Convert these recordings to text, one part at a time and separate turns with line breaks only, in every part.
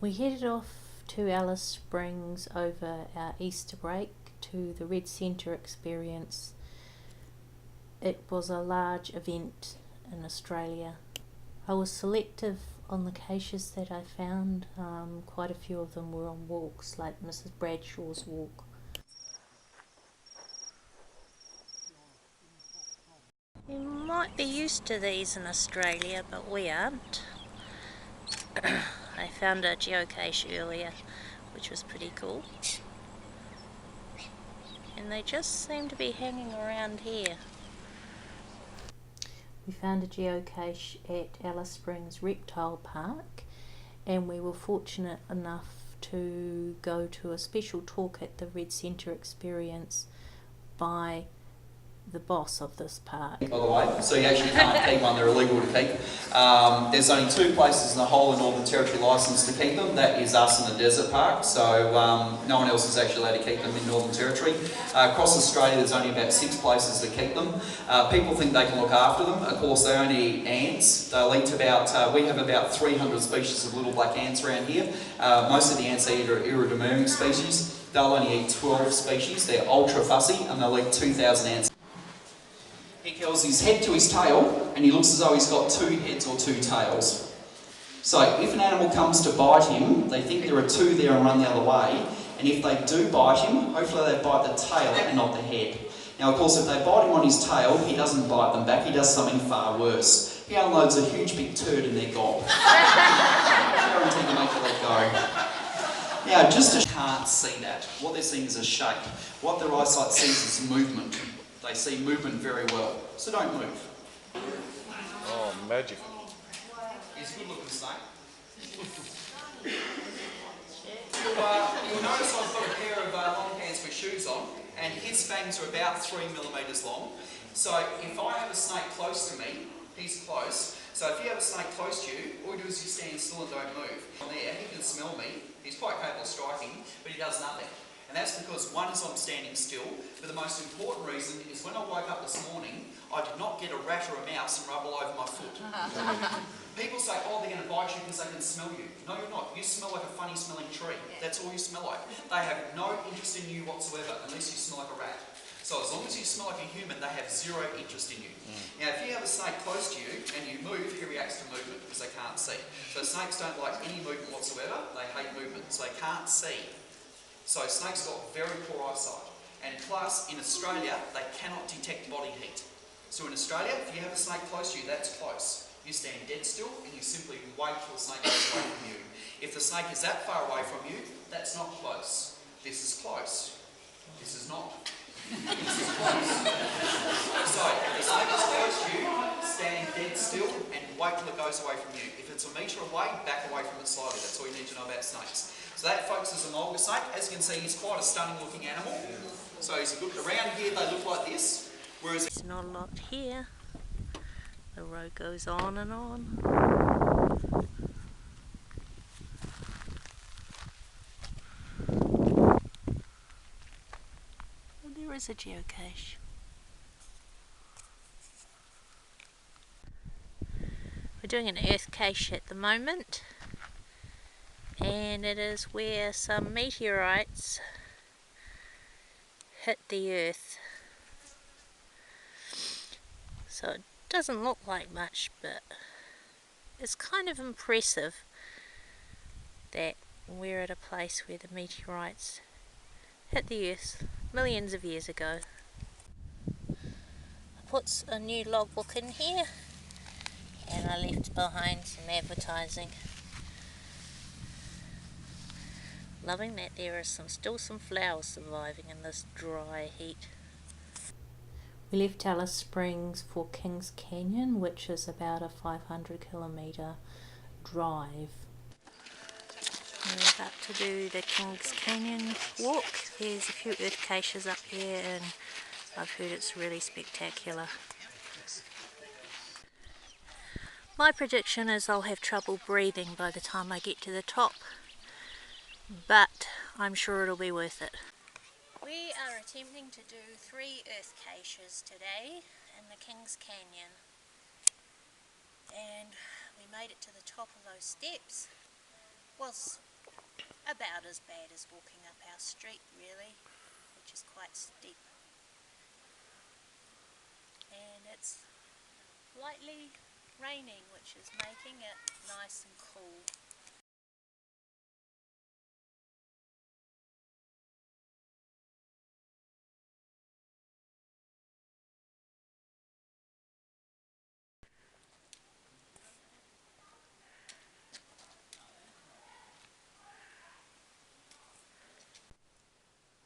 We headed off to Alice Springs over our Easter break to the Red Centre experience. It was a large event in Australia. I was selective on the caches that I found. Quite a few of them were on walks, like Mrs. Bradshaw's walk. You might be used to these in Australia, but we aren't. I found a geocache earlier, which was pretty cool. And they just seem to be hanging around here. We found a geocache at Alice Springs Reptile Park, and we were fortunate enough to go to a special talk at the Red Centre experience by the boss of this park.
By the way, so you actually can't keep one, they're illegal to keep. There's only 2 places in the whole of Northern Territory licensed to keep them. That is us and the Desert Park, so no one else is actually allowed to keep them in Northern Territory. Across Australia there's only about 6 places to keep them. People think they can look after them. Of course they only eat ants. They'll eat about, we have about 300 species of little black ants around here. Most of the ants are iridomyrmic species. They'll only eat 12 species. They're ultra fussy and they'll eat 2,000 ants. He curls his head to his tail and he looks as though he's got 2 heads or 2 tails. So if an animal comes to bite him, they think there are 2 there and run the other way, and if they do bite him, hopefully they bite the tail and not the head. Now of course if they bite him on his tail, he doesn't bite them back, he does something far worse. He unloads a huge big turd in their gob. Guaranteed to make it let go. Now just to can't see that, what they're seeing is a shape. What their eyesight sees is movement. They see movement very well, so don't move.
Oh, magic.
He's a good looking snake. You'll notice I've got a pair of long pants with shoes on, and his fangs are about 3 millimetres long. So if I have a snake close to me, he's close. So if you have a snake close to you, all you do is you stand still and don't move. On there, he can smell me, he's quite capable of striking, but he does nothing. And that's because one is I'm standing still, but the most important reason is when I woke up this morning, I did not get a rat or a mouse and rub all over my foot. People say, oh, they're going to bite you because they can smell you. No, you're not. You smell like a funny smelling tree. That's all you smell like. They have no interest in you whatsoever unless you smell like a rat. So as long as you smell like a human, they have 0 interest in you. Now if you have a snake close to you and you move, he reacts to movement because they can't see. So snakes don't like any movement whatsoever. They hate movement, so they can't see. So snakes got very poor eyesight, and plus in Australia they cannot detect body heat. So in Australia, if you have a snake close to you, that's close. You stand dead still and you simply wait till the snake goes away from you. If the snake is that far away from you, that's not close. This is close. This is not. This is close. So if the snake is close to you, stand dead still and wait till it goes away from you. If it's a metre away, back away from it slightly. That's all you need to know about snakes. So that, folks, is a mulga snake. As you can see, he's quite a stunning looking animal. So he's a good, around here they look like this, whereas
There's not a lot here. The road goes on and on. Oh, there is a geocache. We're doing an earth cache at the moment, and it is where some meteorites hit the earth. So it doesn't look like much, but it's kind of impressive that we're at a place where the meteorites hit the earth millions of years ago. I put a new logbook in here, and I left behind some advertising. Loving that there are still some flowers surviving in this dry heat. We left Alice Springs for Kings Canyon, which is about a 500 kilometre drive. We're about to do the Kings Canyon walk. There's a few earth caches up here and I've heard it's really spectacular. My prediction is I'll have trouble breathing by the time I get to the top, but I'm sure it'll be worth it. We are attempting to do 3 earth caches today in the Kings Canyon, and we made it to the top of those steps. Was about as bad as walking up our street really, which is quite steep. And it's lightly raining, which is making it nice and cool.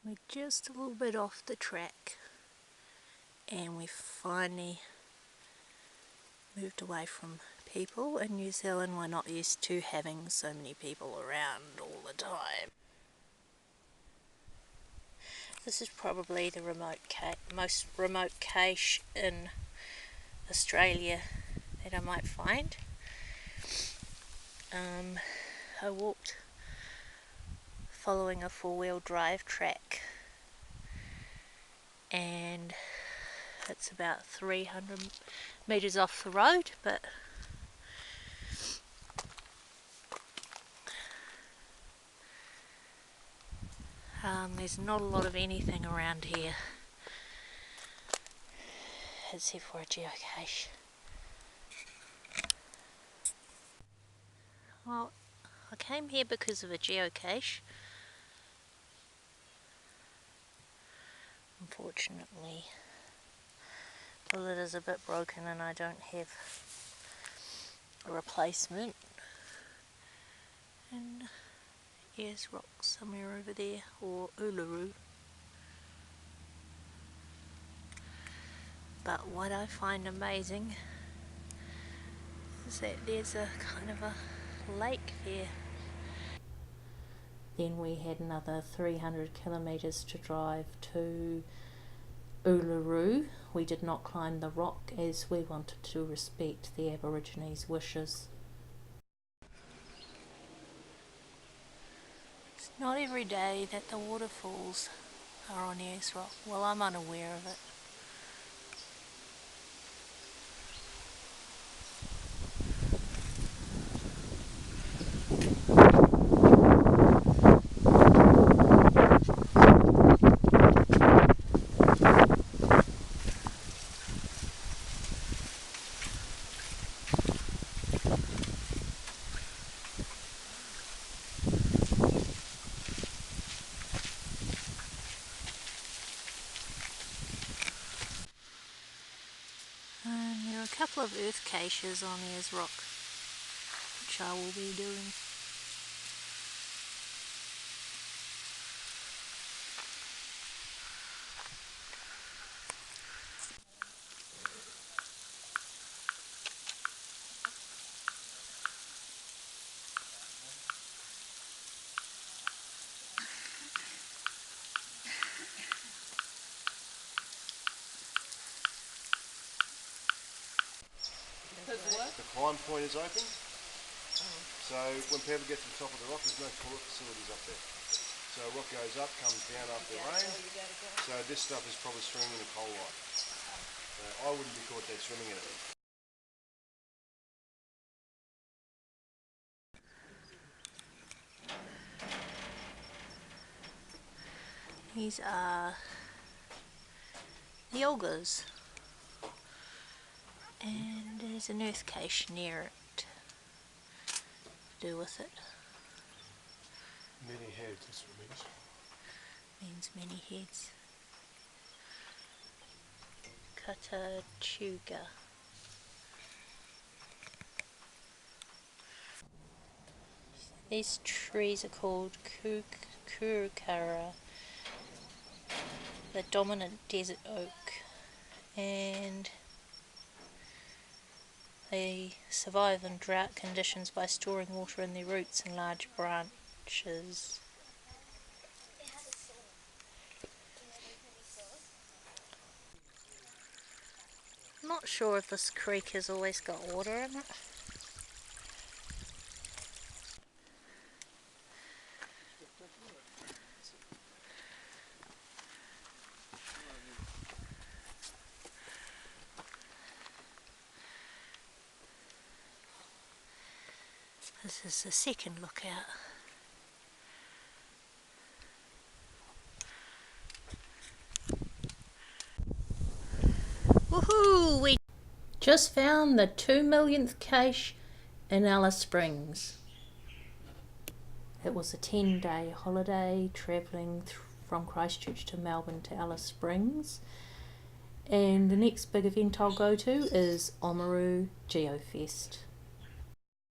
We're just a little bit off the track and we finally moved away from people. In New Zealand we're not used to having so many people around all the time. This is probably the most remote cache in Australia that I might find. I walked following a four-wheel drive track and it's about 300 metres off the road, but there's not a lot of anything around here except for a geocache. Well, I came here because of a geocache. Unfortunately, the lid is a bit broken and I don't have a replacement. And there's rocks somewhere over there, or Uluru. But what I find amazing is that there's a kind of a lake there. Then we had another 300 kilometres to drive to Uluru. We did not climb the rock as we wanted to respect the Aborigines' wishes. It's not every day that the waterfalls are on Ayers Rock. Well, I'm unaware of it. And there are a couple of earth caches on Ayers Rock, which I will be doing.
The climb point is open, so when people get to the top of the rock, there's no toilet facilities up there. So what goes up comes down after rain. So this stuff is probably swimming in a coal light. So I wouldn't be caught dead swimming in it.
These are the augurs, and there's an earth cache near it to do with it.
Many heads, that's what it means.
Means many heads. Katachuga. These trees are called kurukara, the dominant desert oak, and they survive in drought conditions by storing water in their roots and large branches. I'm not sure if this creek has always got water in it. This is the second lookout. Just found the 2 millionth cache in Alice Springs. It was a 10-day holiday travelling from Christchurch to Melbourne to Alice Springs. And the next big event I'll go to is OamaruGeofest.